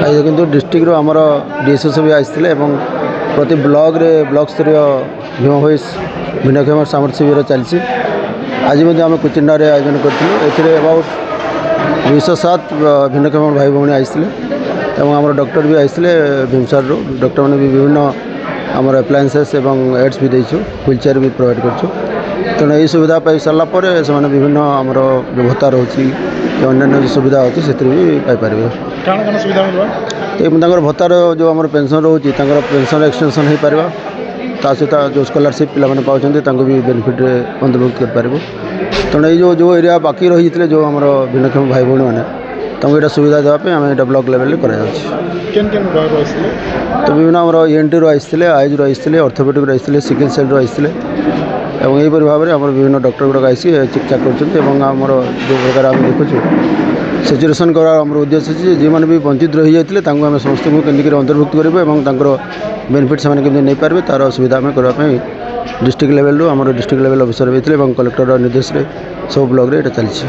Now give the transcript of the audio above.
କିନ୍ତୁ ଡିଷ୍ଟ୍ରିକ୍ଟରୁ ଆମର ଡିଏସ୍ଓ ସବୁ ଆସିଥିଲେ ଏବଂ ପ୍ରତି ବ୍ଲକରେ ବ୍ଲକ ସ୍ତରୀୟ ଭୀମ ଭୋଇସ୍ ଭିନ୍ନକ୍ଷମ ସାମର୍ଥ୍ୟ ଶିବିର ଚାଲିଛି। ଆଜି ମଧ୍ୟ ଆମେ କୁଚିଣ୍ଡାରେ ଆୟୋଜନ କରିଥିଲୁ। ଏଥିରେ ଆବାଉଟ୍ 207 ଭିନ୍ନକ୍ଷମ ଭାଇ ଭଉଣୀ ଆସିଥିଲେ ଏବଂ ଆମର ଡକ୍ଟର ବି ଆସିଥିଲେ ଭୀମସାରରୁ। ଡକ୍ଟରମାନେ ବି ବିଭିନ୍ନ ଆମର ଆପ୍ଲାଏନ୍ସେସ୍ ଏବଂ ଏଡ୍ସ ବି ଦେଇଛୁ, ହ୍ୱିଲ୍ ଚେୟାର ବି ପ୍ରୋଭାଇଡ଼ କରୁଛୁ। ତେଣୁ ଏହି ସୁବିଧା ପାଇ ସାରିଲା ପରେ ସେମାନେ ବିଭିନ୍ନ ଆମର ଯେଉଁ ଭତ୍ତା ରହୁଛି କି ଅନ୍ୟାନ୍ୟ ଯେଉଁ ସୁବିଧା ଅଛି ସେଥିରେ ବି ପାଇପାରିବେ। କ'ଣ ସୁବିଧା ମିଳିବ? ତାଙ୍କର ଭତ୍ତାର ଯେଉଁ ଆମର ପେନ୍ସନ୍ ରହୁଛି ତାଙ୍କର ପେନ୍ସନ୍ ଏକ୍ସଟେନସନ୍ ହୋଇପାରିବ। ତା ସହିତ ଯେଉଁ ସ୍କଲାରସିପ୍ ପିଲାମାନେ ପାଉଛନ୍ତି ତାଙ୍କୁ ବି ବେନିଫିଟ୍ରେ ଅନ୍ତର୍ଭୁକ୍ତ କରିପାରିବୁ। ତେଣୁ ଏଇ ଯେଉଁ ଏରିଆ ବାକି ରହିଥିଲେ ଯେଉଁ ଆମର ଭିନ୍ନକ୍ଷମ ଭାଇ ଭଉଣୀମାନେ ତାଙ୍କୁ ଏଇଟା ସୁବିଧା ଦେବା ପାଇଁ ଆମେ ଏଇଟା ବ୍ଲକ୍ ଲେଭେଲରେ କରାଯାଉଛି। ତ ବିଭିନ୍ନ ଆମର ENTରୁ ଆସିଥିଲେ, ଆଇଜ୍ରୁ ଆସିଥିଲେ, ଅର୍ଥୋପେଡ଼ିକ୍ରୁ ଆସିଥିଲେ, ସିକିଲ୍ ସେଲ୍ରୁ ଆସିଥିଲେ ଏବଂ ଏହିପରି ଭାବରେ ଆମର ବିଭିନ୍ନ ଡକ୍ଟର ଗୁଡ଼ାକ ଆସି ଚିକିତ୍ସା କରୁଛନ୍ତି। ଏବଂ ଆମର ଯେଉଁ ପ୍ରକାର ଆମେ ଦେଖୁଛୁ ସେଚୁରେସନ୍ କରିବାର ଆମର ଉଦ୍ଦେଶ୍ୟ ଅଛି ଯେ ଯେଉଁମାନେ ବି ବଞ୍ଚିତ ରହିଯାଇଥିଲେ ତାଙ୍କୁ ଆମେ ସମସ୍ତଙ୍କୁ କେମିତି ଅନ୍ତର୍ଭୁକ୍ତ କରିବୁ ଏବଂ ତାଙ୍କର ବେନିଫିଟ୍ ସେମାନେ କେମିତି ନେଇପାରିବେ ତା'ର ସୁବିଧା ଆମେ କରିବା ପାଇଁ ଡିଷ୍ଟ୍ରିକ୍ଟ ଲେଭେଲରୁ ଆମର ଡିଷ୍ଟ୍ରିକ୍ଟ ଲେଭେଲ ଅଫିସର ହୋଇଥିଲେ ଏବଂ କଲେକ୍ଟରର ନିର୍ଦ୍ଦେଶରେ ସବୁ ବ୍ଲକରେ ଏଇଟା ଚାଲିଛି।